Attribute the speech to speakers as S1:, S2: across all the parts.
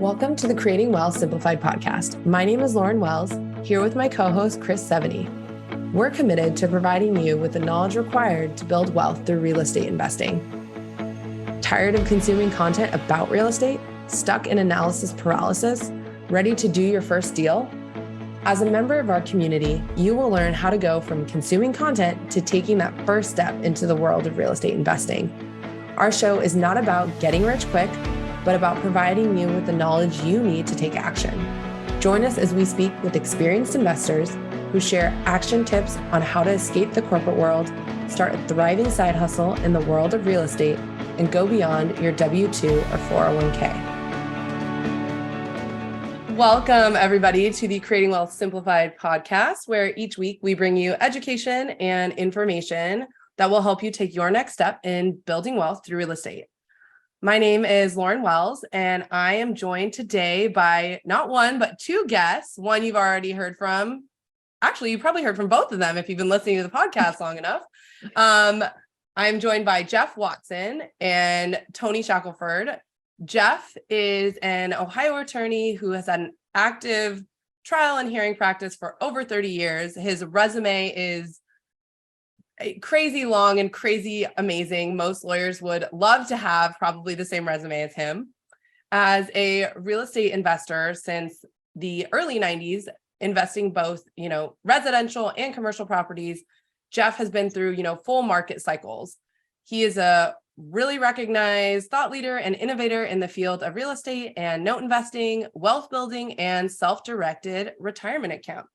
S1: Welcome to the Creating Wealth Simplified podcast. My name is Lauren Wells, here with my co-host, Chris Seveny. We're committed to providing you with the knowledge required to build wealth through real estate investing. Tired of consuming content about real estate? Stuck in analysis paralysis? Ready to do your first deal? As a member of our community, you will learn how to go from consuming content to taking that first step into the world of real estate investing. Our show is not about getting rich quick, but about providing you with the knowledge you need to take action. Join us as we speak with experienced investors who share action tips on how to escape the corporate world, start a thriving side hustle in the world of real estate, and go beyond your W-2 or 401k. Welcome, everybody, to the Creating Wealth Simplified podcast, where each week we bring you education and information that will help you take your next step in building wealth through real estate. My name is Lauren Wells, and I am joined today by not one, but two guests. One you've already heard from. Actually, you probably heard from both of them if you've been listening to the podcast long enough. I'm joined by Jeff Watson and Toni Shackelford. Jeff is an Ohio attorney who has had an active trial and hearing practice for over 30 years. His resume is crazy long and crazy amazing. Most lawyers would love to have probably the same resume as him. As a real estate investor since the early 90s, investing both, residential and commercial properties, Jeff has been through, full market cycles. He is a really recognized thought leader and innovator in the field of real estate and note investing, wealth building, and self-directed retirement accounts.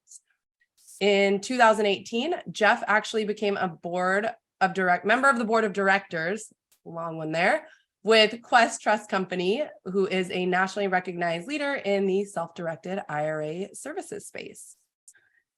S1: In 2018, Jeff actually became a member of the board of directors, long one there, with Quest Trust Company, who is a nationally recognized leader in the self-directed IRA services space.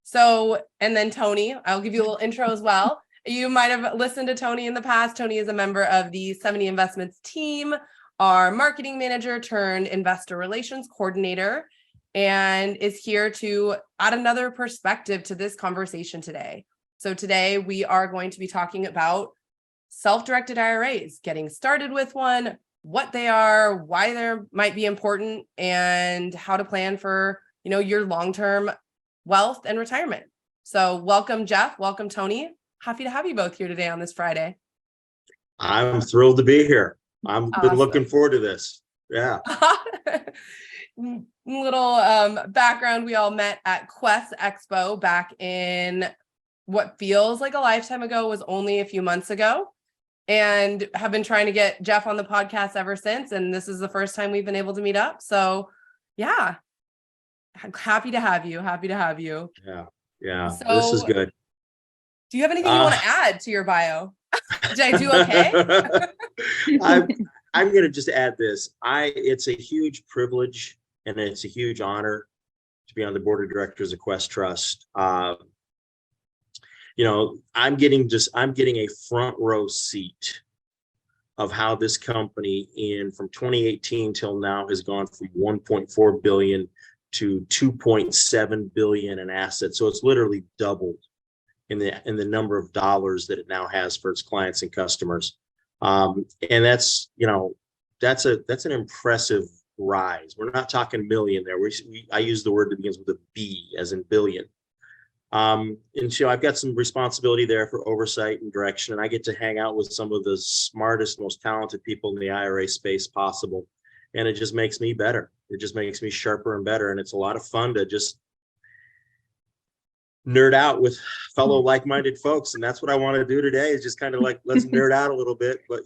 S1: So, and then Toni, I'll give you a little intro as well. You might have listened to Toni in the past. Toni is a member of the Seveny Investments team, our marketing manager turned investor relations coordinator, and is here to add another perspective to this conversation today. So today we are going to be talking about self-directed IRAs, getting started with one, what they are, why they might be important, and how to plan for, your long-term wealth and retirement. So welcome, Jeff. Welcome, Toni. Happy to have you both here today on this Friday.
S2: I'm thrilled to be here. I've been looking forward to this. Yeah.
S1: Little background, we all met at Quest Expo back in what feels like a lifetime ago, was only a few months ago, and have been trying to get Jeff on the podcast ever since. And this is the first time we've been able to meet up. So yeah, happy to have you.
S2: Yeah.
S1: So,
S2: this is good.
S1: Do you have anything you want to add to your bio? Did I do okay?
S2: I'm going to just add this. It's a huge privilege and it's a huge honor to be on the board of directors of Quest Trust. I'm getting a front row seat of how this company from 2018 till now has gone from 1.4 billion to 2.7 billion in assets. So it's literally doubled in the number of dollars that it now has for its clients and customers. And that's an impressive rise. We're not talking million there. I use the word that begins with a B, as in billion. And so I've got some responsibility there for oversight and direction, and I get to hang out with some of the smartest, most talented people in the IRA space possible. And it just makes me better. It just makes me sharper and better. And it's a lot of fun to just nerd out with fellow like-minded folks. And that's what I want to do today, is just kind of like, let's nerd out a little bit, but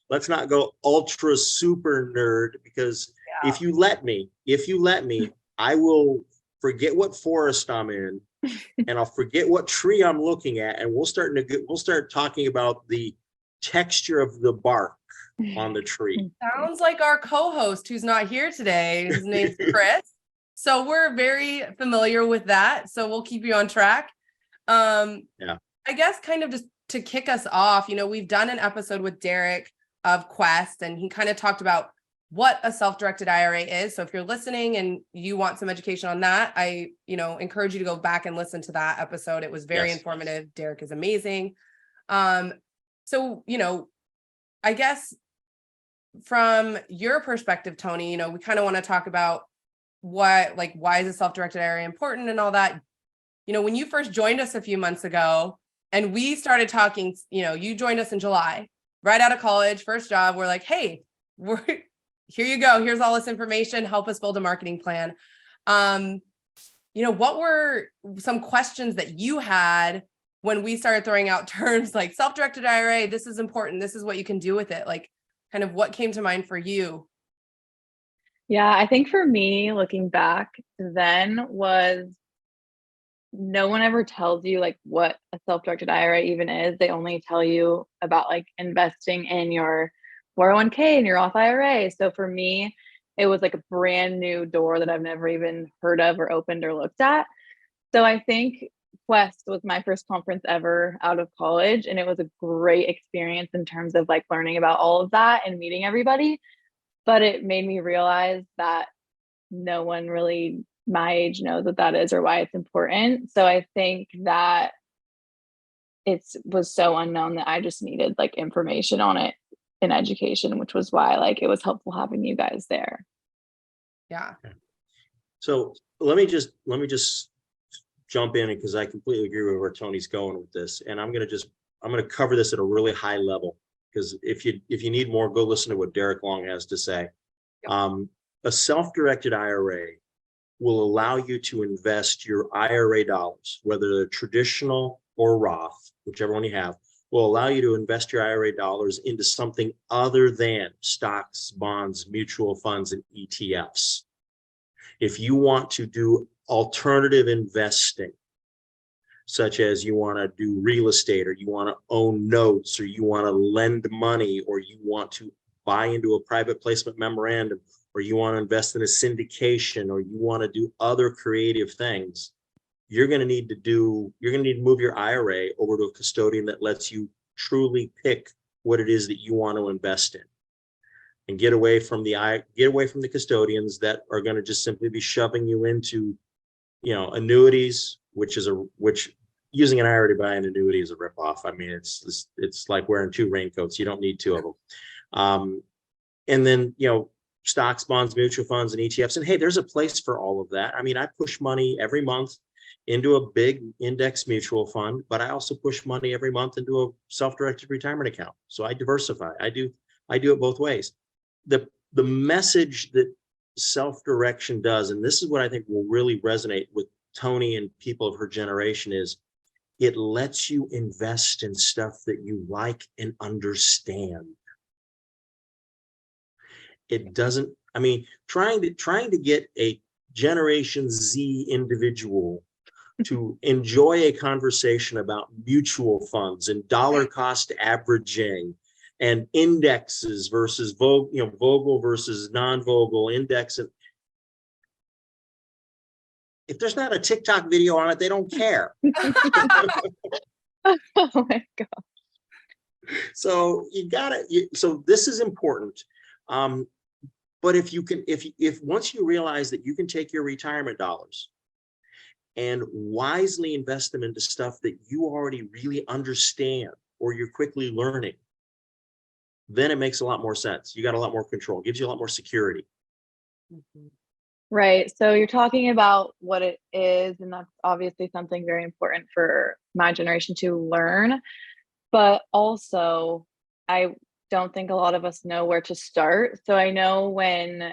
S2: let's not go ultra super nerd, because if you let me, I will forget what forest I'm in and I'll forget what tree I'm looking at. And we'll start talking about the texture of the bark on the tree.
S1: Sounds like our co-host who's not here today. His name's Chris. So we're very familiar with that. So we'll keep you on track. I guess kind of just to kick us off, we've done an episode with Derek of Quest, and he kind of talked about what a self-directed IRA is. So if you're listening and you want some education on that, I, encourage you to go back and listen to that episode. It was very informative. Derek is amazing. So, I guess from your perspective, Toni, you know, we kind of want to talk about why is a self-directed IRA important and all that. You know, when you first joined us a few months ago and we started talking, you know, you joined us in July, right out of college, first job, we're like, hey, here you go. Here's all this information. Help us build a marketing plan. You know, what were some questions that you had when we started throwing out terms like self-directed IRA? This is important. This is what you can do with it. Like, kind of what came to mind for you?
S3: Yeah, I think for me, looking back then was no one ever tells you like what a self-directed IRA even is. They only tell you about like investing in your 401k and your Roth IRA. So for me, it was like a brand new door that I've never even heard of or opened or looked at. So I think Quest was my first conference ever out of college, and it was a great experience in terms of like learning about all of that and meeting everybody. But it made me realize that no one really my age knows what that is or why it's important. So I think that it was so unknown that I just needed like information on it in education, which was why like it was helpful having you guys there.
S1: Yeah.
S2: So let me just jump in, because I completely agree with where Toni's going with this. And I'm going to cover this at a really high level, because if you need more, go listen to what Derek Long has to say. Yep. A self-directed IRA will allow you to invest your IRA dollars, whether they're traditional or Roth, whichever one you have, will allow you to invest your IRA dollars into something other than stocks, bonds, mutual funds, and ETFs. If you want to do alternative investing, such as you want to do real estate, or you want to own notes, or you want to lend money, or you want to buy into a private placement memorandum, or you want to invest in a syndication, or you want to do other creative things, you're going to need to move your IRA over to a custodian that lets you truly pick what it is that you want to invest in, and get away from the custodians that are going to just simply be shoving you into, annuities, which using an IRA to buy an annuity is a ripoff. I mean, it's like wearing two raincoats. You don't need two of them. And then, stocks, bonds, mutual funds, and ETFs. And hey, there's a place for all of that. I mean, I push money every month into a big index mutual fund, but I also push money every month into a self-directed retirement account. So I diversify. I do it both ways. The message that self-direction does, and this is what I think will really resonate with Toni and people of her generation, is it lets you invest in stuff that you like and understand. It doesn't, I mean, trying to get a Generation Z individual to enjoy a conversation about mutual funds and dollar cost averaging and indexes versus Vogel versus non-Vogel index. And if there's not a TikTok video on it, they don't care.
S3: Oh my God.
S2: So so this is important. But if once you realize that you can take your retirement dollars and wisely invest them into stuff that you already really understand or you're quickly learning, then it makes a lot more sense. You got a lot more control, gives you a lot more security.
S3: Right. So you're talking about what it is, and that's obviously something very important for my generation to learn. But also, I don't think a lot of us know where to start. So I know when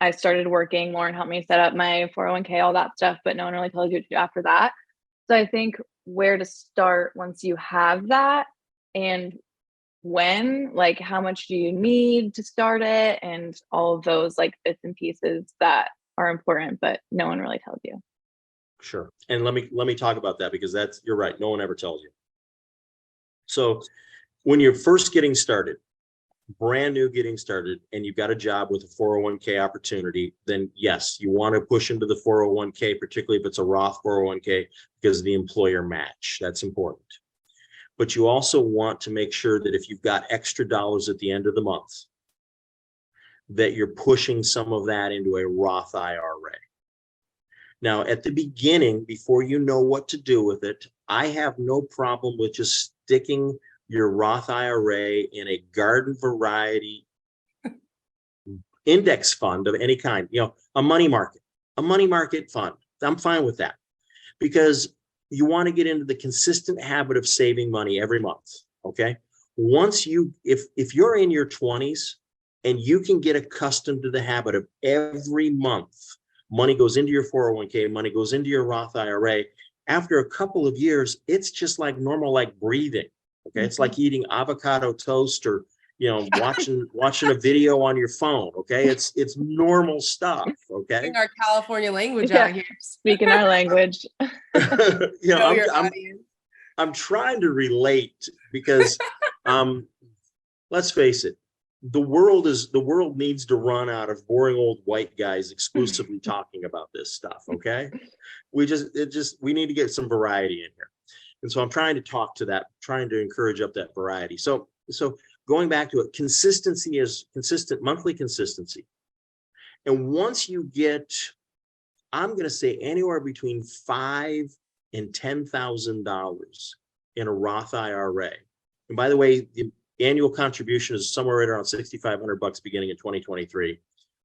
S3: I started working, Lauren helped me set up my 401k, all that stuff, but no one really tells you what to do after that. So I think where to start once you have that, and when, like, how much do you need to start it, and all of those like bits and pieces that are important, but no one really tells you.
S2: Sure. And let me talk about that, because you're right. No one ever tells you. So when you're first getting started, brand new getting started, and you've got a job with a 401k opportunity, then yes, you want to push into the 401k, particularly if it's a Roth 401k, because of the employer match. That's important. But you also want to make sure that if you've got extra dollars at the end of the month, that you're pushing some of that into a Roth IRA. Now, at the beginning, before you know what to do with it, I have no problem with just sticking your Roth IRA in a garden variety index fund of any kind, a money market fund. I'm fine with that, because you want to get into the consistent habit of saving money every month. Okay. Once if you're in your 20s and you can get accustomed to the habit of every month, money goes into your 401k, money goes into your Roth IRA. After a couple of years, it's just like normal, like breathing. Okay. It's like eating avocado toast or, watching a video on your phone. Okay. It's normal stuff. Okay.
S1: Speaking our California language
S3: Yeah,
S1: out here.
S3: speaking our language.
S1: Know your audience.
S2: I'm trying to relate because let's face it, the world needs to run out of boring old white guys exclusively talking about this stuff. Okay. We need to get some variety in here. And so I'm trying to talk to that, trying to encourage up that variety. So going back to it, consistency is consistent, monthly consistency. And once you get, I'm going to say anywhere between $5,000 and $10,000 in a Roth IRA. And by the way, the annual contribution is somewhere right around $6,500 beginning in 2023.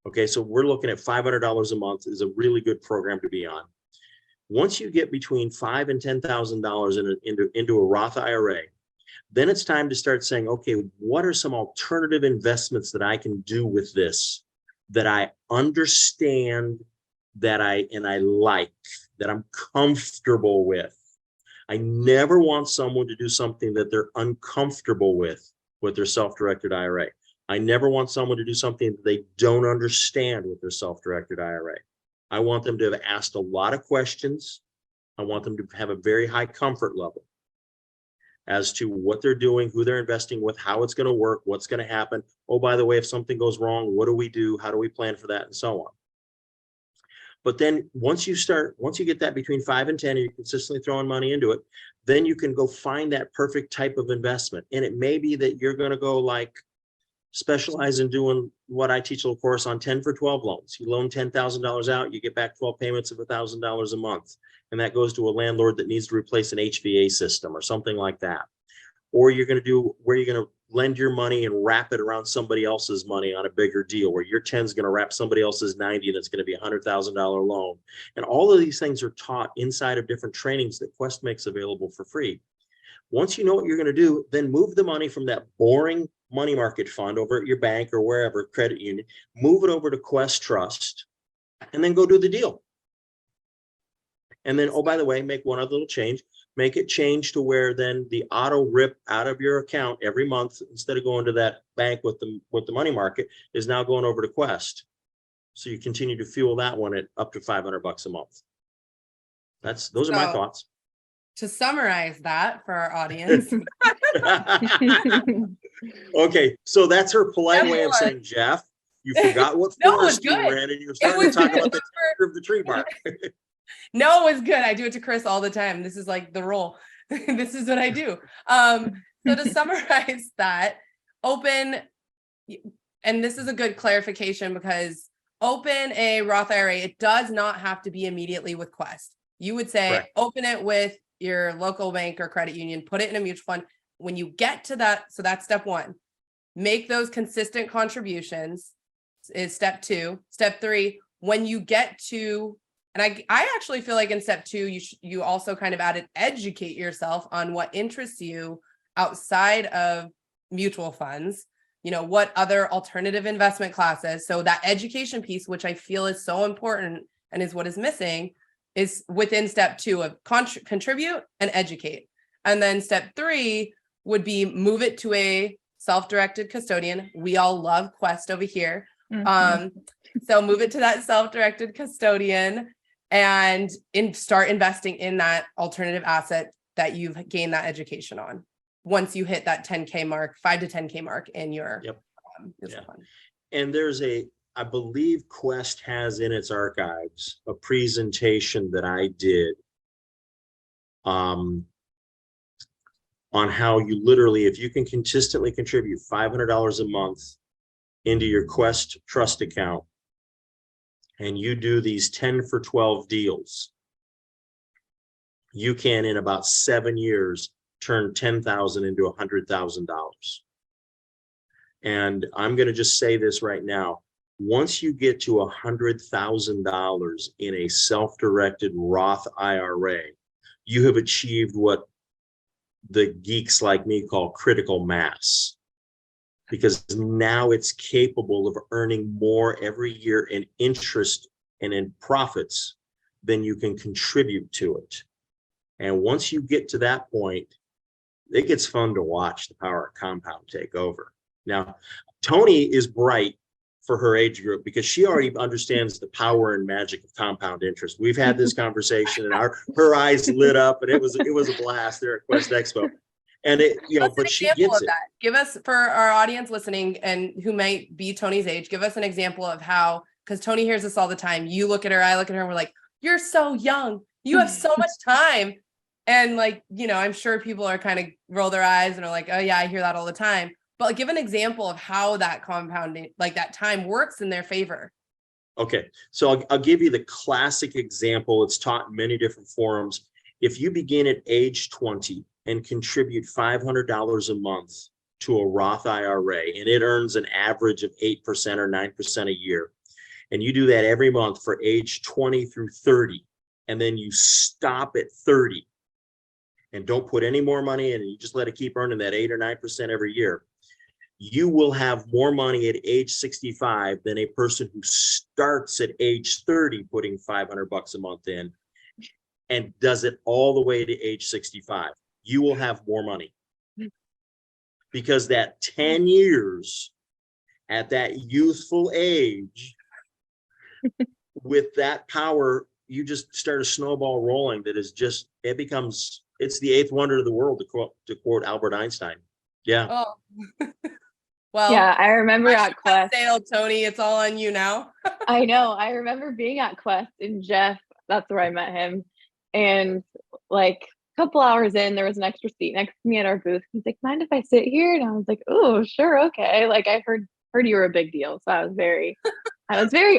S2: Okay, so we're looking at $500 a month is a really good program to be on. Once you get between $5,000 and $10,000 into a Roth IRA, then it's time to start saying, okay, what are some alternative investments that I can do with this that I understand, that I like, that I'm comfortable with? I never want someone to do something that they're uncomfortable with their self-directed IRA. I never want someone to do something that they don't understand with their self-directed IRA. I want them to have asked a lot of questions. I want them to have a very high comfort level as to what they're doing, who they're investing with, how it's going to work, what's going to happen. Oh, by the way, if something goes wrong, what do we do? How do we plan for that? And so on. But then once you get that between 5 and 10, and you're consistently throwing money into it, then you can go find that perfect type of investment. And it may be that you're going to go like specialize in doing what I teach a little course on 10 for 12 loans. You loan $10,000 out, you get back 12 payments of $1,000 a month. And that goes to a landlord that needs to replace an HVA system or something like that. Or you're going to do where you're going to lend your money and wrap it around somebody else's money on a bigger deal, where your 10 is going to wrap somebody else's 90 and it's going to be a $100,000 loan. And all of these things are taught inside of different trainings that Quest makes available for free. Once you know what you're going to do, then move the money from that boring money market fund over at your bank or wherever, credit union, move it over to Quest Trust, and then go do the deal. And then, oh, by the way, make one other little change. Make it change to where then the auto rip out of your account every month, instead of going to that bank with the money market, is now going over to Quest. So you continue to fuel that one at up to $500 a month. Those are my thoughts.
S1: To summarize that for our audience.
S2: Okay, so that's her polite way of saying, Jeff, you forgot what forest you were in, and you're starting to talk about the texture of the tree bark.
S1: No, it was good. I do it to Chris all the time. This is like the role. This is what I do. So to summarize that, open, and this is a good clarification, because open a Roth IRA, it does not have to be immediately with Quest. You would say, correct, open it with your local bank or credit union, put it in a mutual fund. When you get to that, so that's step one, make those consistent contributions is step two. Step three, when you get to, and I actually feel like in step two, you also kind of added educate yourself on what interests you outside of mutual funds, what other alternative investment classes. So that education piece, which I feel is so important and is what is missing, is within step two of contribute and educate. And then step three would be move it to a self-directed custodian. We all love Quest over here. So move it to that self-directed custodian and start investing in that alternative asset that you've gained that education on. Once you hit that 10K mark, 5 to 10K mark in your mutual fund.
S2: And I believe Quest has in its archives a presentation that I did on how you literally, if you can consistently contribute $500 a month into your Quest Trust account, and you do these 10 for 12 deals, you can, in about 7 years, turn 10,000 into $100,000. And I'm going to just say this right now. Once you get to $100,000 in a self-directed Roth IRA, you have achieved what the geeks like me call critical mass, because now it's capable of earning more every year in interest and in profits than you can contribute to it. And once you get to that point, it gets fun to watch the power of compound take over. Now, Toni is bright for her age group because she already understands the power and magic of compound interest. We've had this conversation and her eyes lit up, and it was a blast there at Quest Expo. And but she gets it.
S1: Give us, for our audience listening and who might be Toni's age, give us an example of how, because Toni hears this all the time. You look at her, I look at her, and we're like, you're so young. You have so much time. And like, I'm sure people are kind of roll their eyes and are like, oh yeah, I hear that all the time. But like, give an example of how that compounding, like that time works in their favor.
S2: Okay, so I'll give you the classic example. It's taught in many different forums. If you begin at age 20 and contribute $500 a month to a Roth IRA, and it earns an average of 8% or 9% a year, and you do that every month for age 20 through 30, and then you stop at 30 and don't put any more money in, and you just let it keep earning that 8 or 9% every year, you will have more money at age 65 than a person who starts at age 30 putting $500 a month in and does it all the way to age 65. You will have more money because that 10 years at that youthful age with that power, you just start a snowball rolling that is just, it's the eighth wonder of the world, to quote Albert Einstein. Yeah.
S1: Oh. Well,
S3: yeah, I remember at Quest.
S1: Sale, Toni, it's all on you now.
S3: I know. I remember being at Quest, and Jeff, that's where I met him. And like a couple hours in, there was an extra seat next to me at our booth. He's like, mind if I sit here? And I was like, oh, sure, okay. Like I heard you were a big deal. So I was very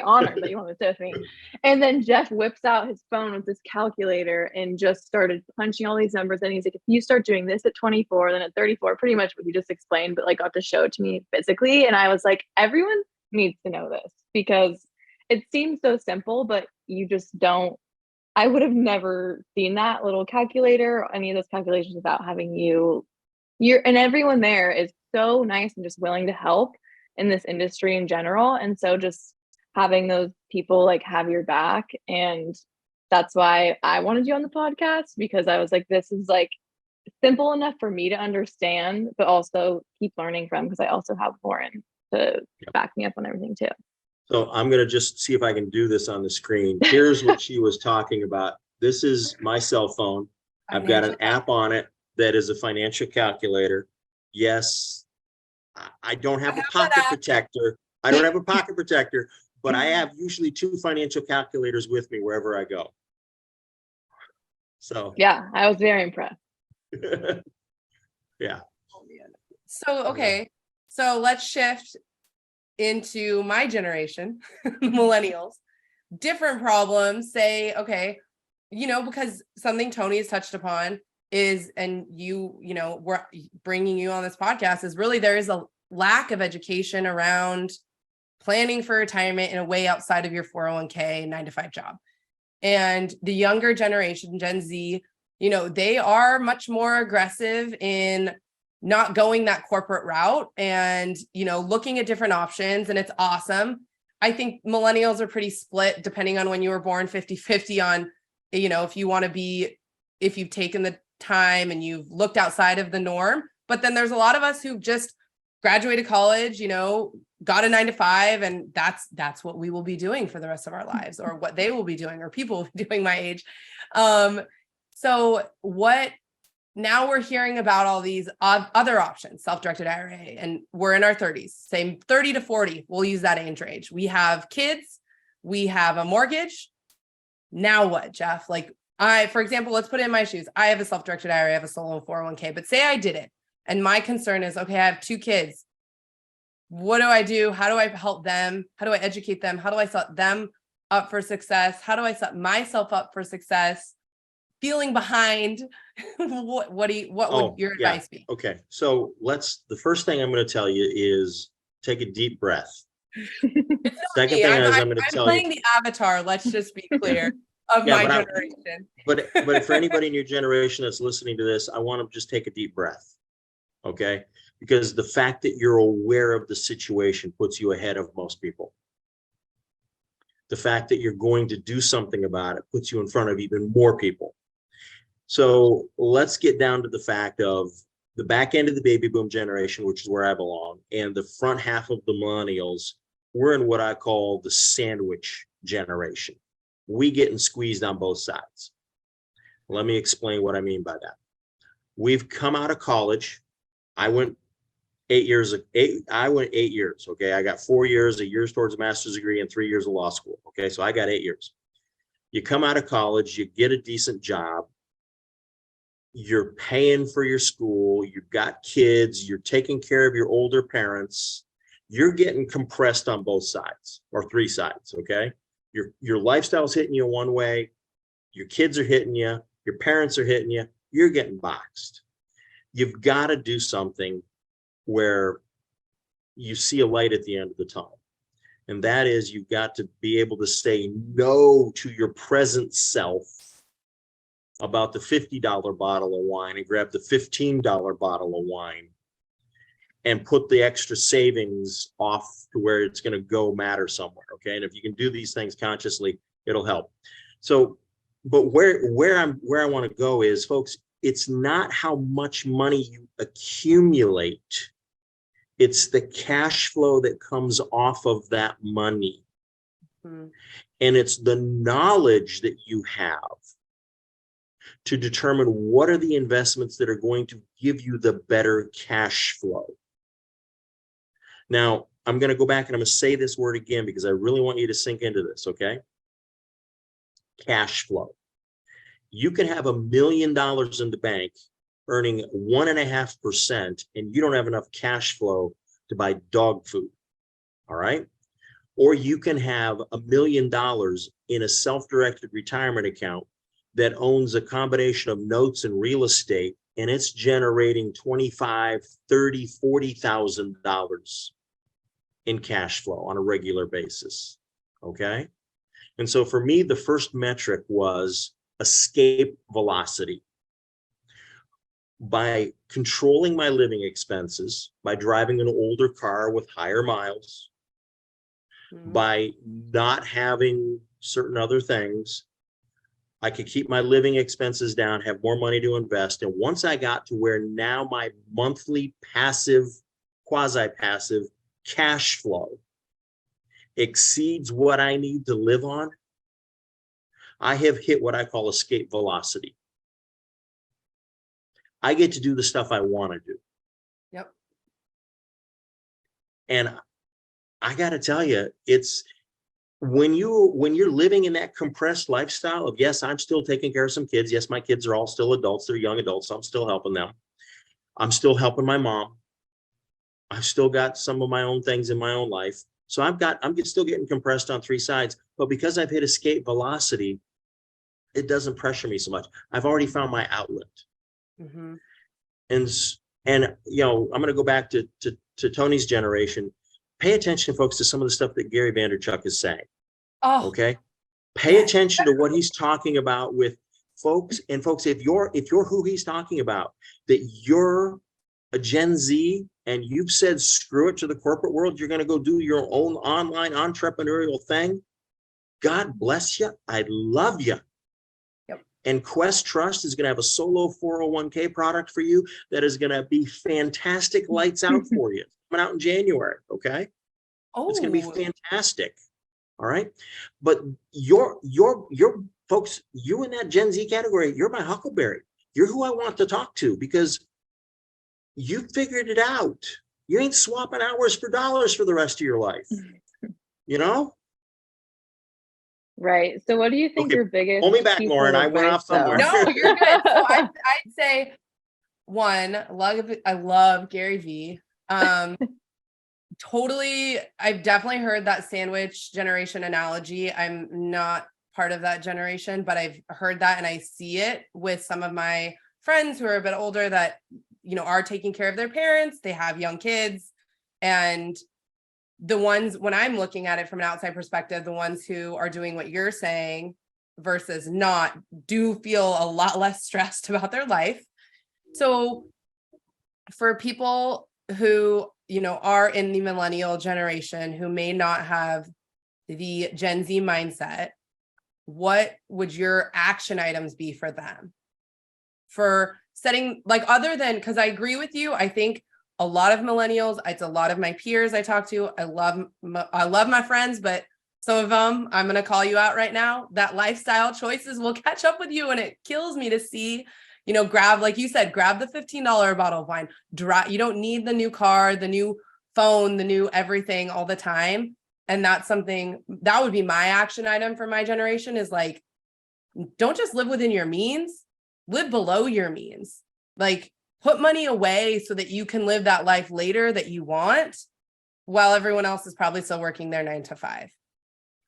S3: honored that you wanted to sit with me. And then Jeff whips out his phone with this calculator and just started punching all these numbers. And he's like, if you start doing this at 24, then at 34, pretty much what you just explained, but like got to show it to me physically. And I was like, everyone needs to know this because it seems so simple, but you just don't. I would have never seen that little calculator or any of those calculations without having and everyone there is so nice and just willing to help in this industry in general. And so just having those people like have your back. And that's why I wanted you on the podcast, because I was like, this is like simple enough for me to understand, but also keep learning from, because I also have Lauren to back me up on everything too.
S2: So I'm going to just see if I can do this on the screen. Here's what she was talking about. This is my cell phone. I've got an app on it that is a financial calculator. Yes, I don't have a pocket protector. I don't have a pocket protector, but I have usually 2 financial calculators with me wherever I go. So
S3: yeah, I was very impressed.
S2: Yeah.
S1: So, okay. So let's shift into my generation, millennials. Different problems. Say, okay, because something Toni has touched upon is, and we're bringing you on this podcast, is really there is a lack of education around planning for retirement in a way outside of your 401k 9-to-5 job. And the younger generation, Gen Z, they are much more aggressive in not going that corporate route and, looking at different options. And it's awesome. I think millennials are pretty split depending on when you were born, 50-50 on, if you've taken the time and you've looked outside of the norm. But then there's a lot of us who've just graduated college, got a 9-to-5, and that's what we will be doing for the rest of our lives, or what they will be doing, or people will be doing my age. So now we're hearing about all these other options, self-directed IRA, and we're in our 30s, same 30 to 40. We'll use that age range. We have kids, we have a mortgage. Now what, Jeff? Like for example, let's put it in my shoes. I have a self-directed IRA, I have a solo 401k, but say I did it. And my concern is, okay, I have 2 kids. What do I do? How do I help them? How do I educate them? How do I set them up for success? How do I set myself up for success? feeling behind, what would your
S2: yeah.
S1: advice be?
S2: Okay. So the first thing I'm going to tell you is take a deep breath.
S1: It's not
S2: Second
S1: me.
S2: thing
S1: I'm,
S2: is
S1: I'm,
S2: I'm going to
S1: I'm
S2: tell you,
S1: playing the avatar. Let's just be clear, of
S2: yeah,
S1: my generation.
S2: but for anybody in your generation that's listening to this, I want to just take a deep breath. Okay. Because the fact that you're aware of the situation puts you ahead of most people. The fact that you're going to do something about it puts you in front of even more people. So let's get down to the fact of the back end of the baby boom generation, which is where I belong, and the front half of the millennials. We're in what I call the sandwich generation. We getting squeezed on both sides. Let me explain what I mean by that. We've come out of college. I went 8 years. I went 8 years. Okay, I got 4 years, a year's towards a master's degree, and 3 years of law school. Okay, so I got 8 years. You come out of college, you get a decent job. You're paying for your school, you've got kids, you're taking care of your older parents, you're getting compressed on both sides or three sides. Okay. Your lifestyle's hitting you one way, your kids are hitting you, your parents are hitting you, you're getting boxed. You've got to do something where you see a light at the end of the tunnel. And that is, you've got to be able to say no to your present self about the $50 bottle of wine and grab the $15 bottle of wine and put the extra savings off to where it's going to go matter somewhere. Okay. And if you can do these things consciously, it'll help. So, but where I want to go is, folks, it's not how much money you accumulate. It's the cash flow that comes off of that money. Mm-hmm. And it's the knowledge that you have to determine what are the investments that are going to give you the better cash flow. Now, I'm going to go back and I'm going to say this word again because I really want you to sink into this, okay? Cash flow. You can have $1 million in the bank earning 1.5%, and you don't have enough cash flow to buy dog food, all right? Or you can have $1 million in a self-directed retirement account that owns a combination of notes and real estate, and it's generating $25,000, $30,000, $40,000 in cash flow on a regular basis. Okay. And so for me, the first metric was escape velocity. By controlling my living expenses, by driving an older car with higher miles, by not having certain other things, I could keep my living expenses down, have more money to invest. And once I got to where now my monthly passive, quasi-passive cash flow exceeds what I need to live on, I have hit what I call escape velocity. I get to do the stuff I want to do.
S1: Yep.
S2: And I got to tell you, it's when you're living in that compressed lifestyle of, yes, I'm still taking care of some kids. Yes, my kids are all still adults. They're young adults. So I'm still helping them. I'm still helping my mom. I've still got some of my own things in my own life. So I'm still getting compressed on three sides, but because I've hit escape velocity, it doesn't pressure me so much. I've already found my outlet. Mm-hmm. And you know, I'm going to go back to Toni's generation. Pay attention, folks, to some of the stuff that Gary Vaynerchuk is saying. Oh, okay. Pay attention to what he's talking about with folks. And folks, if you're who he's talking about, that you're a Gen Z and you've said screw it to the corporate world, you're going to go do your own online entrepreneurial thing. God bless you. I love you. Yep. And Quest Trust is going to have a solo 401k product for you that is going to be fantastic, lights out for you. Coming out in January. Okay. Oh, it's going to be fantastic. All right. But you're folks, you in that Gen Z category, you're my huckleberry. You're who I want to talk to because you figured it out. You ain't swapping hours for dollars for the rest of your life. You know?
S3: Right. So what do you think your biggest?
S2: Pull me back, Lauren. I went off somewhere.
S1: No, you're good. So I'd say one, I love Gary V. Totally. I've definitely heard that sandwich generation analogy. I'm not part of that generation, but I've heard that and I see it with some of my friends who are a bit older that, are taking care of their parents. They have young kids, and the ones, when I'm looking at it from an outside perspective, the ones who are doing what you're saying versus not do feel a lot less stressed about their life. So for people who, are in the millennial generation who may not have the Gen Z mindset, what would your action items be for them? For setting, like, other than, because I agree with you, I think a lot of millennials, it's a lot of my peers I talk to, I love my friends, but some of them, I'm going to call you out right now, that lifestyle choices will catch up with you. And it kills me to see, grab, like you said, grab the $15 bottle of wine. You don't need the new car, the new phone, the new everything all the time. And that's something that would be my action item for my generation, is like, don't just live within your means, live below your means. Like, put money away so that you can live that life later that you want, while everyone else is probably still working their 9 to 5.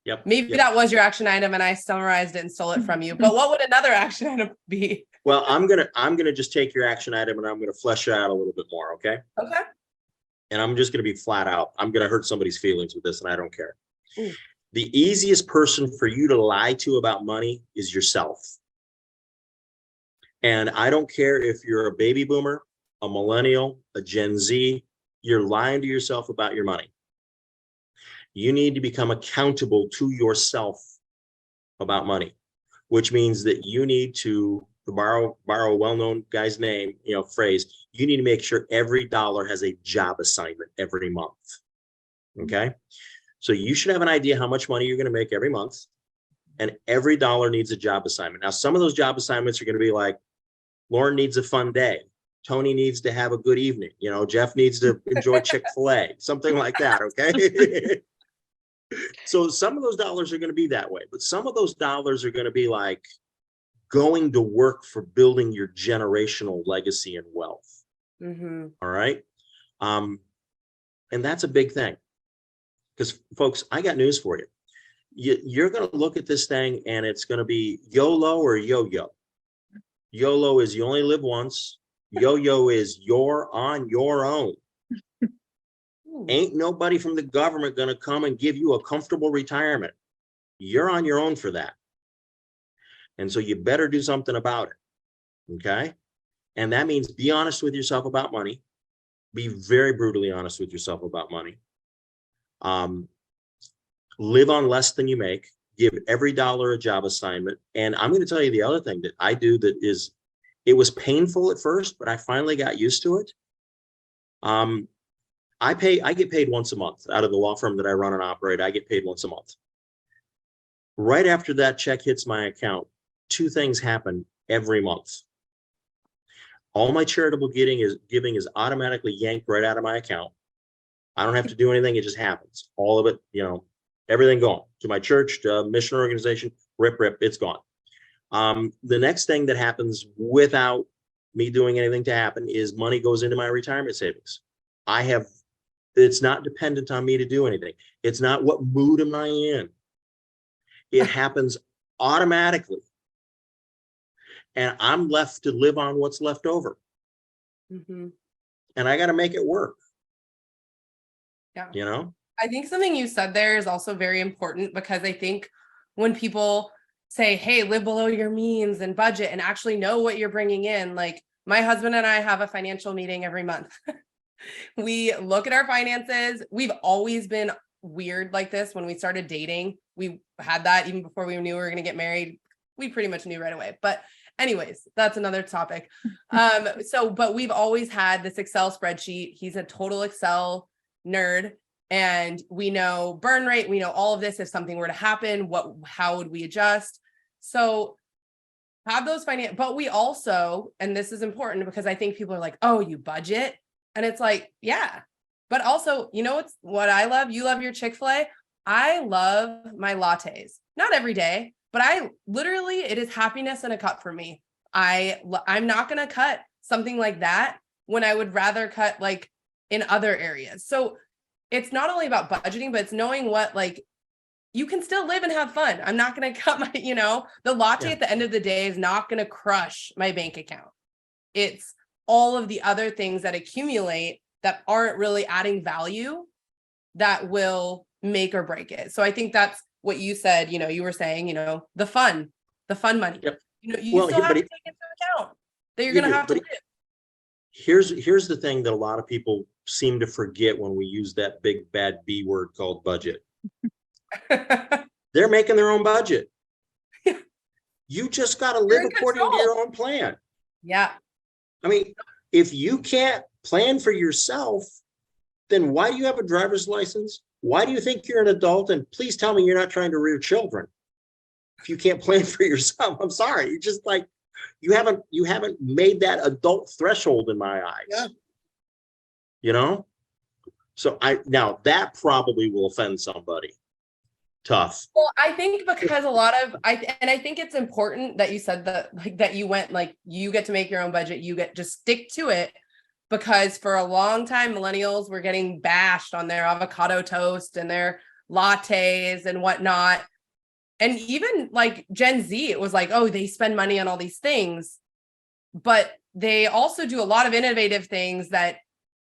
S2: Yep.
S1: Maybe that was your action item and I summarized it and stole it from you. But what would another action item be?
S2: Well, I'm gonna just take your action item and I'm gonna flesh it out a little bit more, okay?
S1: Okay.
S2: And I'm just gonna be flat out. I'm gonna hurt somebody's feelings with this, and I don't care.
S1: Ooh.
S2: The easiest person for you to lie to about money is yourself. And I don't care if you're a baby boomer, a millennial, a Gen Z, you're lying to yourself about your money. You need to become accountable to yourself about money, which means that you need to borrow a well-known guy's name, phrase, you need to make sure every dollar has a job assignment every month. Okay. So you should have an idea how much money you're going to make every month, and every dollar needs a job assignment. Now, some of those job assignments are going to be like, Lauren needs a fun day. Tony needs to have a good evening. Jeff needs to enjoy Chick-fil-A, something like that. Okay. So some of those dollars are going to be that way, but some of those dollars are going to be like going to work for building your generational legacy and wealth.
S1: Mm-hmm.
S2: All right. And that's a big thing, because folks, I got news for you. You're going to look at this thing and it's going to be YOLO or yo-yo. YOLO is you only live once. Yo-yo is you're on your own. Ain't nobody from the government going to come and give you a comfortable retirement. You're on your own for that. And so you better do something about it. Okay. And that means be honest with yourself about money. Be very brutally honest with yourself about money. Live on less than you make. Give every dollar a job assignment. And I'm going to tell you the other thing that I do that is, it was painful at first, but I finally got used to it. I get paid once a month out of the law firm that I run and operate. I get paid once a month. Right after that check hits my account, two things happen every month. All my charitable giving is automatically yanked right out of my account. I don't have to do anything. It just happens. All of it, everything gone to my church, to mission organization, rip, it's gone. The next thing that happens without me doing anything to happen is money goes into my retirement savings. It's not dependent on me to do anything. It's not what mood am I in. It happens automatically. And I'm left to live on what's left over. Mm-hmm. And I got to make it work.
S1: Yeah. I think something you said there is also very important, because I think when people say, hey, live below your means and budget and actually know what you're bringing in, like my husband and I have a financial meeting every month. We look at our finances. We've always been weird like this. When we started dating, we had that even before we knew we were going to get married. We pretty much knew right away. But anyways, that's another topic. But we've always had this Excel spreadsheet. He's a total Excel nerd. And we know burn rate. We know all of this. If something were to happen, how would we adjust? So have those but we also, and this is important because I think people are like, oh, you budget. And it's like, yeah, but also, what I love? You love your Chick-fil-A. I love my lattes, not every day, but it is happiness in a cup for me. I'm not going to cut something like that when I would rather cut like in other areas. So it's not only about budgeting, but it's knowing what like you can still live and have fun. I'm not going to cut my, the latte at the end of the day is not going to crush my bank account. It's all of the other things that accumulate that aren't really adding value that will make or break it. So I think that's what you said, you were saying, the fun money.
S2: Yep.
S1: You still have to take into account that you're going to have to live.
S2: Here's the thing that a lot of people seem to forget when we use that big bad B word called budget. They're making their own budget.
S1: Yeah.
S2: You just got to live according to your own plan.
S1: Yeah.
S2: I mean, if you can't plan for yourself, then why do you have a driver's license? Why do you think you're an adult? And please tell me you're not trying to rear children if you can't plan for yourself. I'm sorry. You're just like, you haven't made that adult threshold in my eyes. Yeah. So now that probably will offend somebody. Tough.
S1: Well, I think because I think it's important that you said that you went you get to make your own budget, just stick to it, because for a long time millennials were getting bashed on their avocado toast and their lattes and whatnot. And even Gen Z, it was oh, they spend money on all these things, but they also do a lot of innovative things that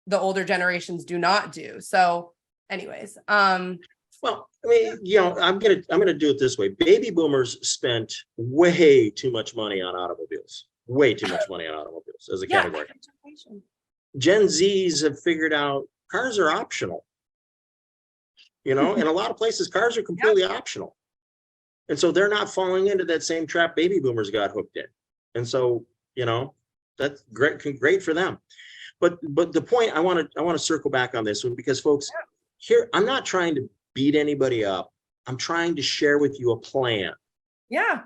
S1: the older generations do not do. So anyways,
S2: well, I mean, I'm gonna do it this way. Baby boomers spent way too much money on automobiles. Way too much money on automobiles as a category. Gen Zs have figured out cars are optional. In a lot of places, cars are completely optional. And so they're not falling into that same trap baby boomers got hooked in. And so, that's great for them. But the point I want to circle back on this one, because folks, here, I'm not trying to beat anybody up. I'm trying to share with you a plan.
S1: Yeah.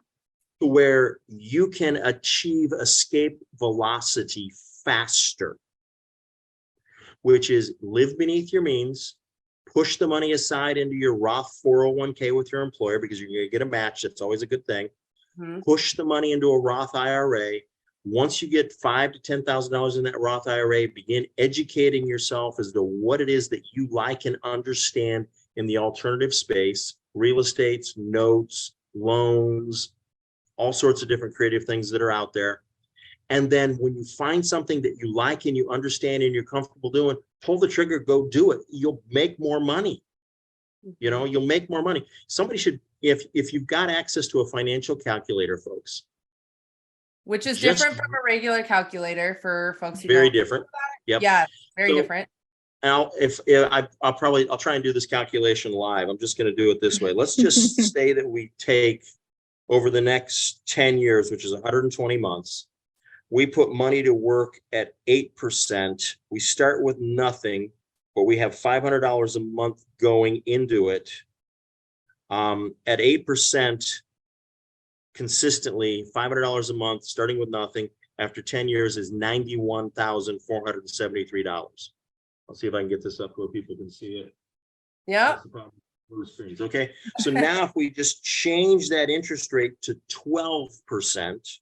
S2: Where you can achieve escape velocity faster, which is live beneath your means, push the money aside into your Roth 401k with your employer, because you're going to get a match. That's always a good thing. Mm-hmm. Push the money into a Roth IRA. Once you get $5,000 to $10,000 in that Roth IRA, begin educating yourself as to what it is that you like and understand in the alternative space, real estates, notes, loans, all sorts of different creative things that are out there. And then when you find something that you like and you understand and you're comfortable doing, pull the trigger, go do it. You'll make more money. You'll make more money. Somebody should, if you've got access to a financial calculator, folks.
S1: Which is different from a regular calculator for folks who
S2: very different. Yep.
S1: Yeah, very different.
S2: Now, I'll try and do this calculation live. I'm just going to do it this way. Let's just say that we take over the next 10 years, which is 120 months, we put money to work at 8%. We start with nothing, but we have $500 a month going into it. At 8%, consistently, $500 a month, starting with nothing, after 10 years is $91,473. I'll see if I can get this up where people can see it.
S1: Yeah.
S2: Okay. So now if we just change that interest rate to 12%,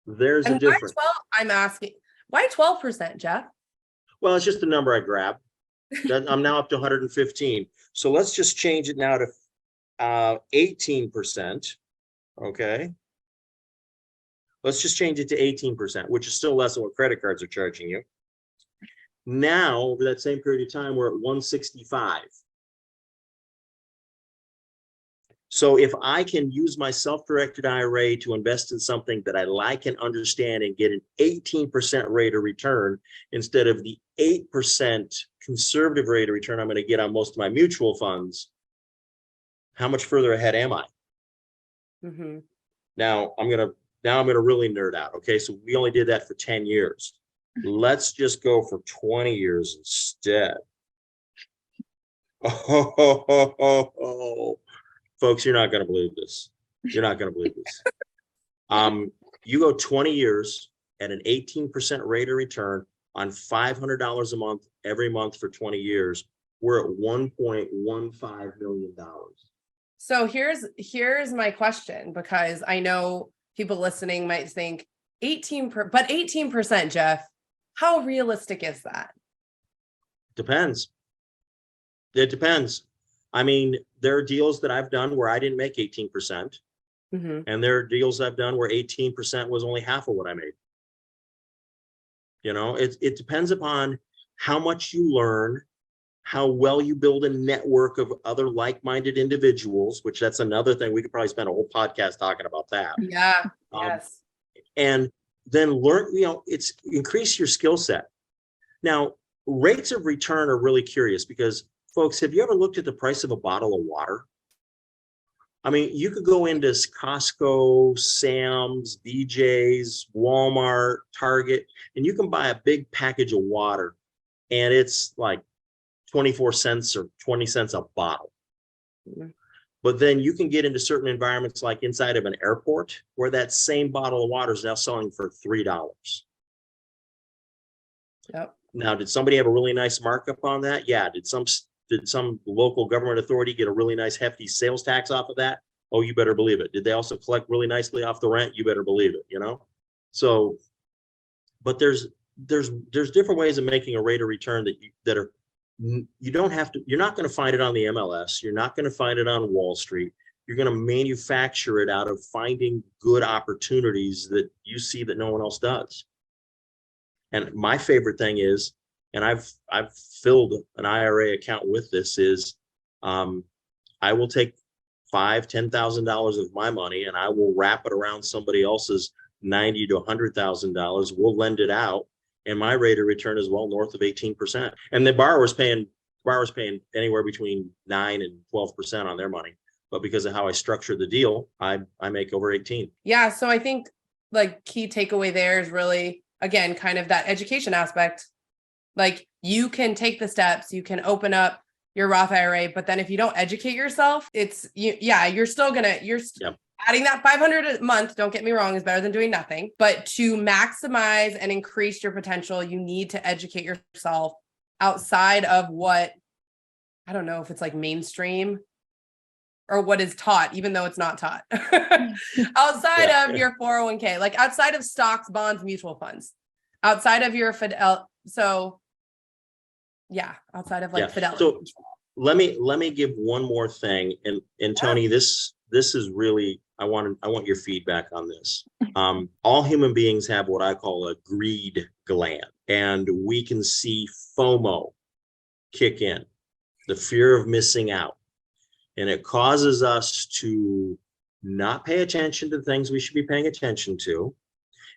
S2: there's a difference.
S1: I'm asking, why 12%, Jeff?
S2: Well, it's just the number I grabbed. I'm now up to 115. So let's just change it now to 18%. Okay. Let's just change it to 18%, which is still less than what credit cards are charging you. Now, over that same period of time, we're at 165. So if I can use my self-directed IRA to invest in something that I like and understand and get an 18% rate of return instead of the 8% conservative rate of return I'm going to get on most of my mutual funds, how much further ahead am I?
S1: Mm-hmm.
S2: Now I'm gonna really nerd out. Okay, so we only did that for 10 years. Let's just go for 20 years instead. Oh. Folks, you're not going to believe this. You're not going to believe this. You go 20 years at an 18% rate of return on $500 a month every month for 20 years. We're at $1.15 million.
S1: So here's my question, because I know people listening might think 18%, Jeff, how realistic is that?
S2: Depends. It depends. I mean, there are deals that I've done where I didn't make 18%. And there are deals I've done where 18% was only half of what I made. You know, it depends upon how much you learn, how well you build a network of other like-minded individuals, which that's another thing. We could probably spend a whole podcast talking about that.
S1: Yeah. Yes.
S2: And then learn, you know, it's increase your skill set. Now, rates of return are really curious because, folks, have you ever looked at the price of a bottle of water? I mean, you could go into Costco, Sam's, BJ's, Walmart, Target, and you can buy a big package of water, and it's like 24 cents or 20 cents a bottle. But then you can get into certain environments like inside of an airport where that same bottle of water is now selling for $3.
S1: Yep.
S2: Now, did somebody have a really nice markup on that? Yeah. Did some local government authority get a really nice hefty sales tax off of that? Oh, you better believe it. Did they also collect really nicely off the rent? You better believe it, you know? So, but there's different ways of making a rate of return that are, you don't have to, you're not going to find it on the MLS. You're not going to find it on Wall Street. You're going to manufacture it out of finding good opportunities that you see that no one else does. And my favorite thing is, and I've filled an IRA account with this, is I will take $5,000-$10,000 of my money and I will wrap it around somebody else's $90,000 to $100,000. We'll lend it out, and my rate of return is well north of 18%. And the borrower's paying anywhere between 9 and 12% on their money. But because of how I structure the deal, I make over 18.
S1: Yeah. So I think like key takeaway there is really, again, kind of that education aspect. Like you can take the steps, you can open up your Roth IRA, but then if you don't educate yourself, you're still gonna, adding that $500 a month, don't get me wrong, is better than doing nothing. But to maximize and increase your potential, you need to educate yourself outside of what, I don't know if it's like mainstream or what is taught, even though it's not taught. Outside of your 401k, like outside of stocks, bonds, mutual funds, outside of your outside of like Fidelity.
S2: So let me give one more thing, and Toni, this is really, I want your feedback on this. All human beings have what I call a greed gland, and we can see FOMO kick in, the fear of missing out. And it causes us to not pay attention to things we should be paying attention to.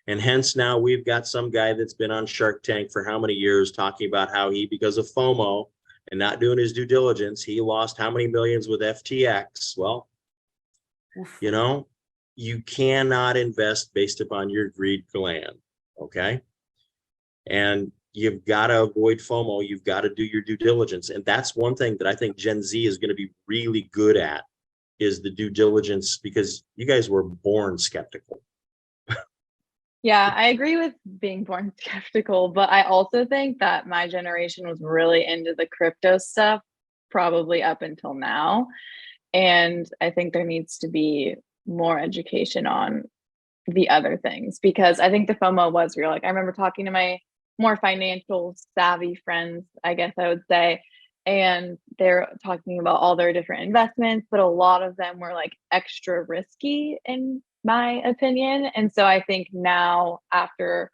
S2: And hence now we've got some guy that's been on Shark Tank for how many years talking about how he, because of FOMO and not doing his due diligence, he lost how many millions with FTX. Well, you know, you cannot invest based upon your greed gland, okay? And you've got to avoid FOMO. You've got to do your due diligence. And that's one thing that I think Gen Z is going to be really good at, is the due diligence, because you guys were born skeptical.
S3: Yeah, I agree with being born skeptical, but I also think that my generation was really into the crypto stuff probably up until now. And I think there needs to be more education on the other things, because I think the FOMO was real. Like I remember talking to my more financial savvy friends, I guess I would say, and they're talking about all their different investments, but a lot of them were like extra risky in my opinion. And so I think now, after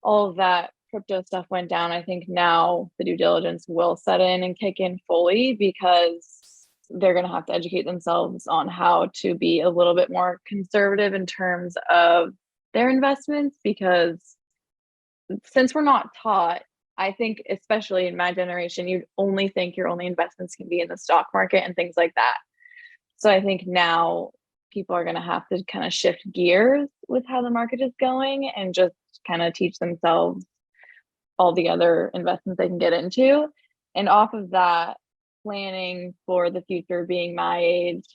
S3: all of that crypto stuff went down, I think now the due diligence will set in and kick in fully, because they're going to have to educate themselves on how to be a little bit more conservative in terms of their investments. Because since we're not taught, I think especially in my generation, you'd only think your only investments can be in the stock market and things like that. So I think now people are going to have to kind of shift gears with how the market is going and just kind of teach themselves all the other investments they can get into. And off of that, planning for the future, being my age,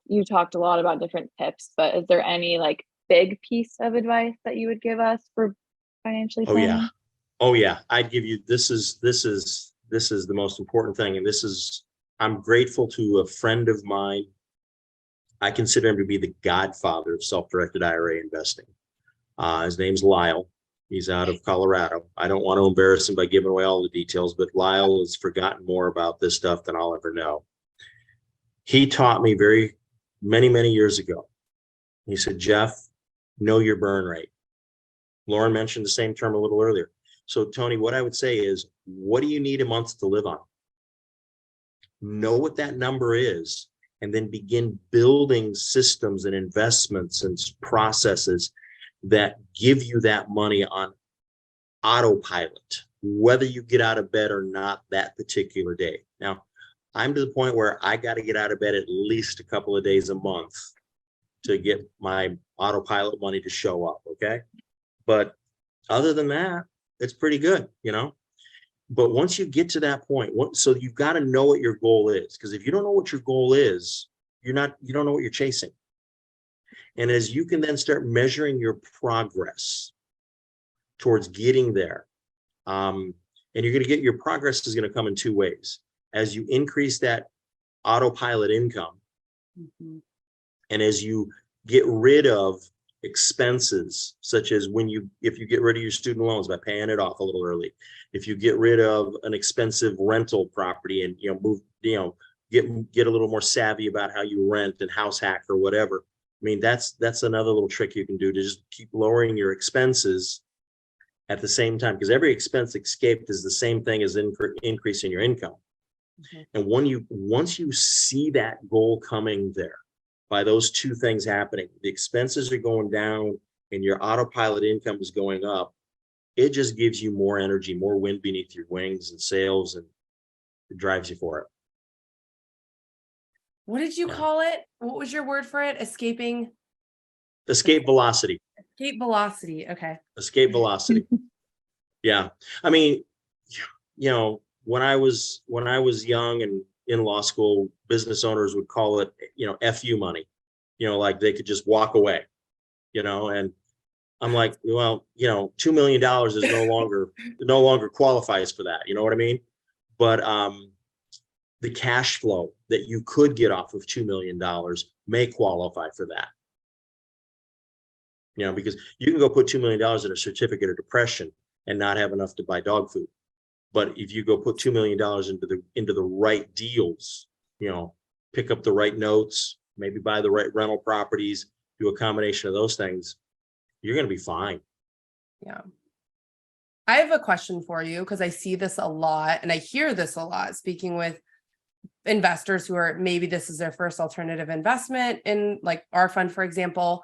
S3: you talked a lot about different tips, but is there any like big piece of advice that you would give us for financially planning?
S2: Oh yeah. I'd give you, this is the most important thing. And I'm grateful to a friend of mine. I consider him to be the godfather of self-directed IRA investing. His name's Lyle. He's out of Colorado. I don't want to embarrass him by giving away all the details, but Lyle has forgotten more about this stuff than I'll ever know. He taught me many years ago. He said, Jeff, know your burn rate. Lauren mentioned the same term a little earlier. So Toni, what I would say is, what do you need a month to live on? Know what that number is, and then begin building systems and investments and processes that give you that money on autopilot, whether you get out of bed or not that particular day. Now, I'm to the point where I got to get out of bed at least a couple of days a month to get my autopilot money to show up. Okay. But other than that, it's pretty good, you know. But once you get to that point, so you've got to know what your goal is, because if you don't know what your goal is, you don't know what you're chasing. And as you can then start measuring your progress towards getting there, and you're going to get your progress is going to come in two ways. As you increase that autopilot income, and as you get rid of expenses, such as if you get rid of your student loans by paying it off a little early, if you get rid of an expensive rental property and get a little more savvy about how you rent and house hack or whatever. I mean, that's another little trick you can do to just keep lowering your expenses at the same time, because every expense escaped is the same thing as increasing your income. And once you see that goal coming there, by those two things happening, the expenses are going down and your autopilot income is going up, it just gives you more energy, more wind beneath your wings and sails, and it drives you for it.
S1: What did you call it? What was your word for it? Escape
S2: velocity.
S1: Escape velocity. Okay.
S2: Escape velocity. Yeah. I mean, when I was young and in law school, business owners would call it, FU money, like they could just walk away, and I'm like, well, $2 million is no longer qualifies for that. You know what I mean? But the cash flow that you could get off of $2 million may qualify for that. Because you can go put $2 million in a certificate of depression and not have enough to buy dog food. But if you go put $2 million into the right deals, pick up the right notes, maybe buy the right rental properties, do a combination of those things, you're going to be fine.
S1: Yeah. I have a question for you, because I see this a lot and I hear this a lot speaking with investors who are, maybe this is their first alternative investment in, like, our fund, for example,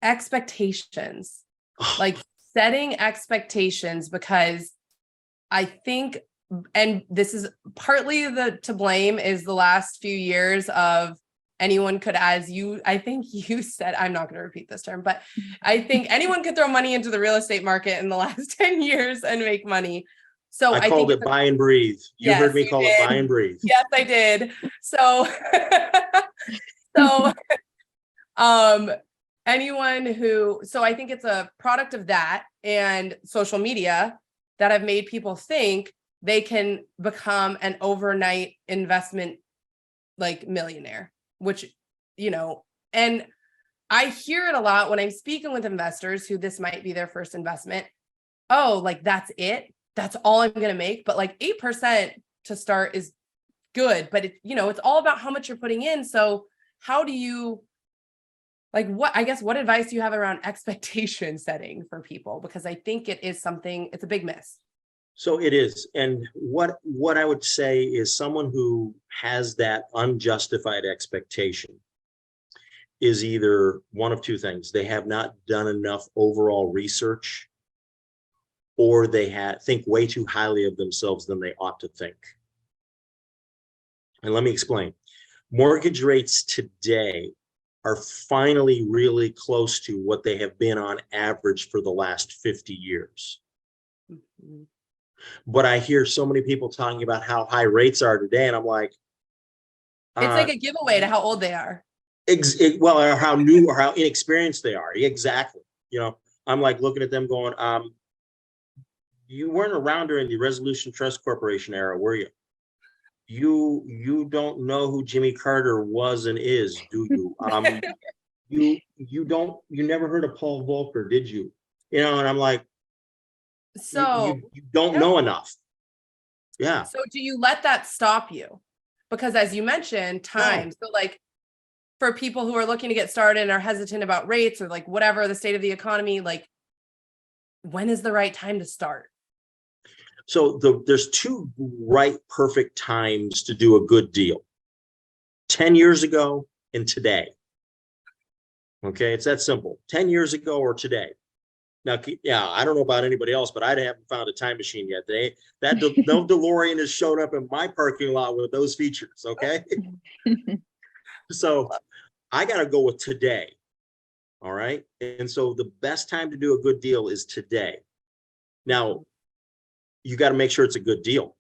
S1: expectations, like setting expectations, because I think, and this is partly to blame, is the last few years of anyone could, I think you said, I'm not going to repeat this term, but I think anyone could throw money into the real estate market in the last 10 years and make money. So
S2: I called it buy and breathe. You heard me call it buy and breathe.
S1: Yes, I did. So, so I think it's a product of that and social media that have made people think they can become an overnight investment, like, millionaire, which, and I hear it a lot when I'm speaking with investors who this might be their first investment. Oh, like, that's it. That's all I'm going to make. But like 8% to start is good, but it's all about how much you're putting in. So how do you, like, what advice do you have around expectation setting for people? Because I think it's a big miss.
S2: So it is. And what I would say is, someone who has that unjustified expectation is either one of two things. They have not done enough overall research, or they think way too highly of themselves than they ought to think. And let me explain. Mortgage rates today are finally really close to what they have been on average for the last 50 years. Mm-hmm. But I hear so many people talking about how high rates are today, and I'm like,
S1: it's like a giveaway to how old they are.
S2: Well, or how new or how inexperienced they are. Exactly. I'm like looking at them going, you weren't around during the Resolution Trust Corporation era, were you? You don't know who Jimmy Carter was and is, do you? you never heard of Paul Volcker, did you? You know, and I'm like,
S1: So
S2: you don't
S1: yeah.
S2: know enough. Yeah.
S1: So do you let that stop you? Because as you mentioned, time. So like for people who are looking to get started and are hesitant about rates or like whatever the state of the economy, like when is the right time to start?
S2: So there's two perfect times to do a good deal. 10 years ago and today. Okay, it's that simple. 10 years ago or today. Now, yeah, I don't know about anybody else, but I haven't found a time machine yet. No DeLorean has showed up in my parking lot with those features. Okay, so I got to go with today. All right, and so the best time to do a good deal is today. Now, you got to make sure it's a good deal.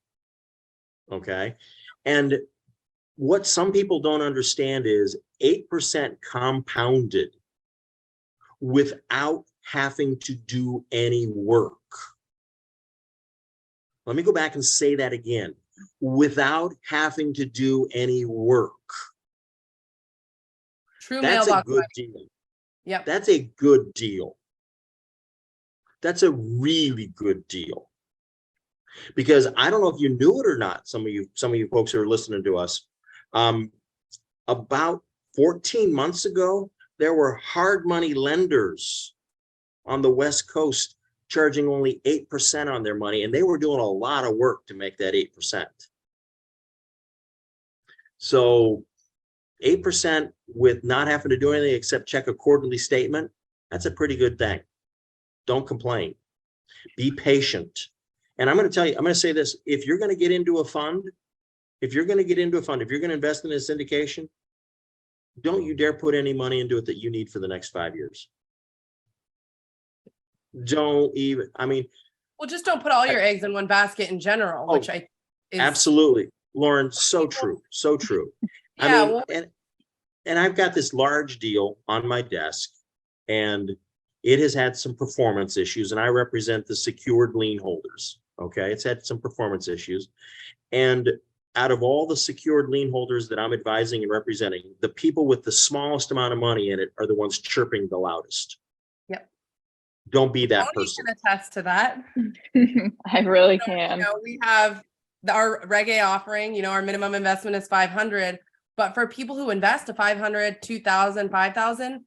S2: Okay, and what some people don't understand is 8% compounded without having to do any work. Let me go back and say that again. Without having to do any work.
S1: True
S2: That's
S1: mailbox
S2: a good
S1: money.
S2: deal.
S1: Yep.
S2: That's a good deal. That's a really good deal. Because I don't know if you knew it or not, some of you folks who are listening to us, about 14 months ago, there were hard money lenders on the West Coast charging only 8% on their money, and they were doing a lot of work to make that 8%. So 8% with not having to do anything except check a quarterly statement, that's a pretty good thing. Don't complain. Be patient. And I'm going to tell you, I'm going to say this, if you're going to get into a fund, if you're going to invest in a syndication, don't you dare put any money into it that you need for the next 5 years. Don't even, I mean.
S1: Well, just don't put all your eggs in one basket in general, which is
S2: absolutely, Lauren, so true, so true.
S1: Yeah,
S2: I mean, and I've got this large deal on my desk, and it has had some performance issues, and I represent the secured lien holders. Okay, it's had some performance issues, and out of all the secured lien holders that I'm advising and representing, the people with the smallest amount of money in it are the ones chirping the loudest.
S1: Yep.
S2: Don't be that
S1: Toni
S2: person.
S1: can attest to that.
S3: I really can.
S1: You know, we have our Reg A offering, you know, our minimum investment is 500, but for people who invest to 500, 2,000, 5,000,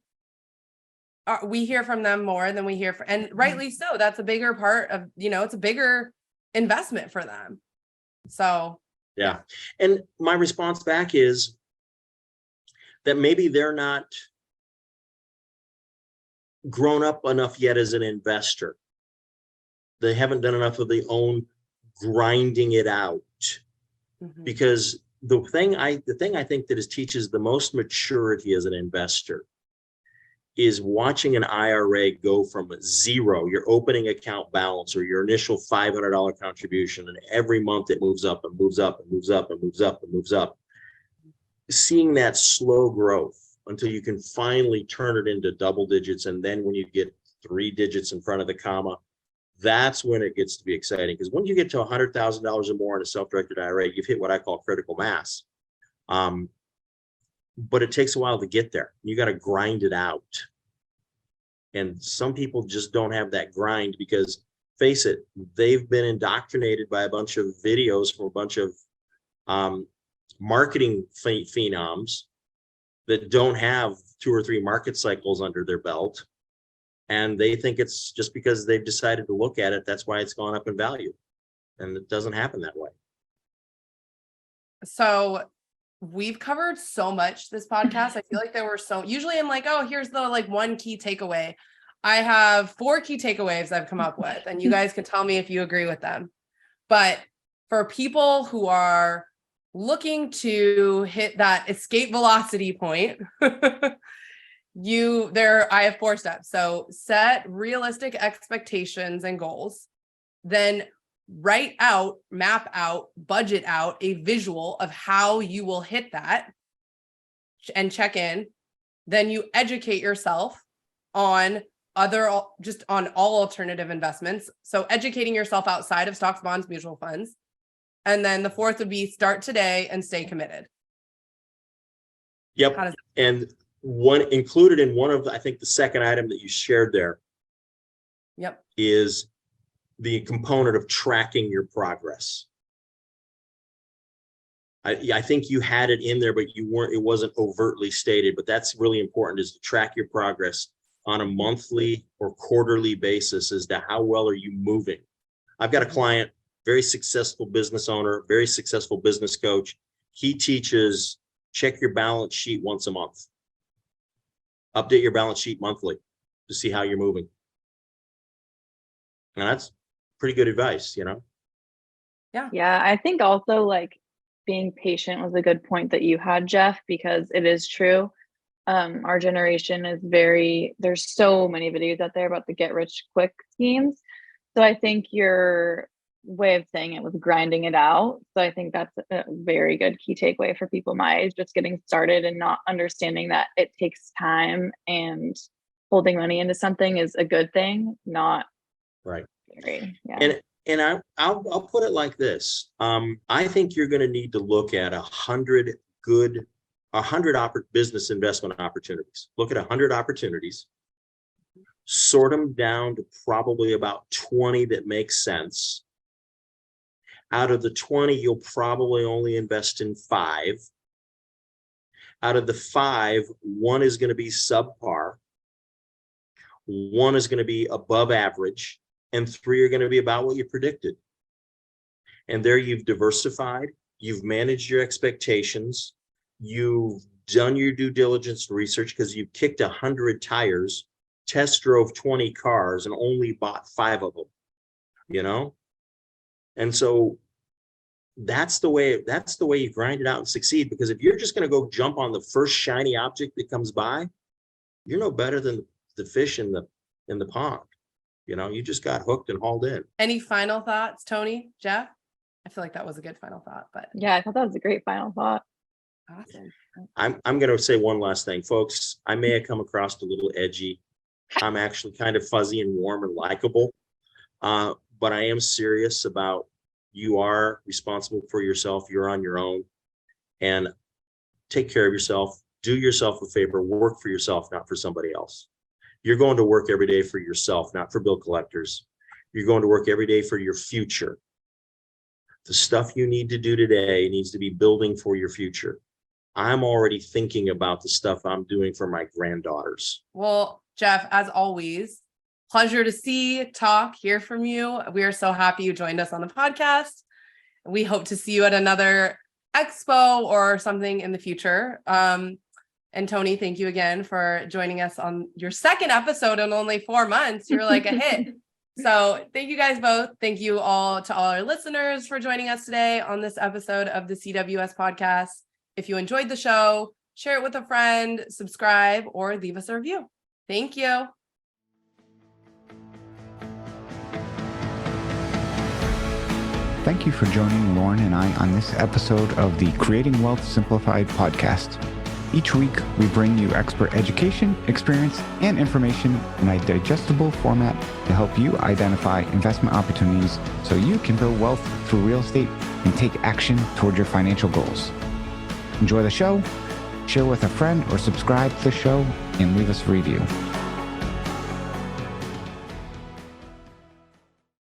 S1: we hear from them more than we hear from, and rightly so. That's a bigger part of, you know, it's a bigger investment for them. So
S2: yeah. And my response back is that maybe they're not grown up enough yet as an investor. They haven't done enough of their own grinding it out. Because the thing I think that teaches the most maturity as an investor is watching an IRA go from zero, your opening account balance or your initial $500 contribution, and every month it moves up and moves up and moves up and moves up and moves up. Seeing that slow growth until you can finally turn it into double digits, and then when you get 3 digits in front of the comma, that's when it gets to be exciting. Because when you get to $100,000 or more in a self-directed IRA, you've hit what I call critical mass. But it takes a while to get there. You got to grind it out. And some people just don't have that grind because, face it, they've been indoctrinated by a bunch of videos from a bunch of marketing phenoms that don't have 2 or 3 market cycles under their belt. And they think it's just because they've decided to look at it, that's why it's gone up in value. And it doesn't happen that way.
S1: So we've covered so much this podcast. I feel like there were usually I'm like, oh, here's the like one key takeaway. I have 4 key takeaways I've come up with, and you guys can tell me if you agree with them. But for people who are looking to hit that escape velocity point, I have 4 steps. So set realistic expectations and goals, then write out, map out, budget out a visual of how you will hit that and check in. Then you educate yourself on on all alternative investments. So educating yourself outside of stocks, bonds, mutual funds. And then the 4th would be start today and stay committed.
S2: Yep. And one included in one of I think the second item that you shared there
S1: Yep.
S2: is the component of tracking your progress. I think you had it in there, but it wasn't overtly stated, but that's really important, is to track your progress on a monthly or quarterly basis as to how well are you moving. I've got a client, very successful business owner, very successful business coach. He teaches check your balance sheet once a month. Update your balance sheet monthly to see how you're moving. And that's pretty good advice, you know?
S3: Yeah, I think also like being patient was a good point that you had, Jeff, because it is true. Our generation is there's so many videos out there about the get rich quick schemes. So I think your way of saying it was grinding it out. So I think that's a very good key takeaway for people my age, just getting started and not understanding that it takes time, and holding money into something is a good thing, not
S2: right.
S3: Scary. Yeah.
S2: And I'll put it like this. I think you're going to need to look at 100 business investment opportunities. Look at 100 opportunities, sort them down to probably about 20 that make sense. Out of the 20, you'll probably only invest in 5. Out of the 5, 1 is going to be subpar, 1 is going to be above average, and 3 are going to be about what you predicted. And there you've diversified, you've managed your expectations, you've done your due diligence research, because you've kicked 100 tires, test drove 20 cars, and only bought 5 of them, you know? And so that's the way you grind it out and succeed. Because if you're just going to go jump on the first shiny object that comes by, you're no better than the fish in the pond. You know, you just got hooked and hauled in.
S1: Any final thoughts, Toni, Jeff? I feel like that was a good final thought, but
S3: yeah, I thought that was a great final thought.
S1: Awesome.
S2: I'm going to say one last thing, folks. I may have come across a little edgy. I'm actually kind of fuzzy and warm and likable, but I am serious about, you are responsible for yourself. You're on your own, and take care of yourself. Do yourself a favor. Work for yourself, not for somebody else. You're going to work every day for yourself, not for bill collectors. You're going to work every day for your future. The stuff you need to do today needs to be building for your future. I'm already thinking about the stuff I'm doing for my granddaughters.
S1: Well, Jeff, as always, pleasure to see, talk, hear from you. We are so happy you joined us on the podcast. We hope to see you at another expo or something in the future. And Toni, thank you again for joining us on your second episode in only 4 months. You're like a hit. So thank you guys both. Thank you all to all our listeners for joining us today on this episode of the CWS podcast. If you enjoyed the show, share it with a friend, subscribe, or leave us a review. Thank you.
S4: Thank you for joining Lauren and I on this episode of the Creating Wealth Simplified podcast. Each week, we bring you expert education, experience, and information in a digestible format to help you identify investment opportunities so you can build wealth through real estate and take action toward your financial goals. Enjoy the show, share with a friend, or subscribe to the show and leave us a review.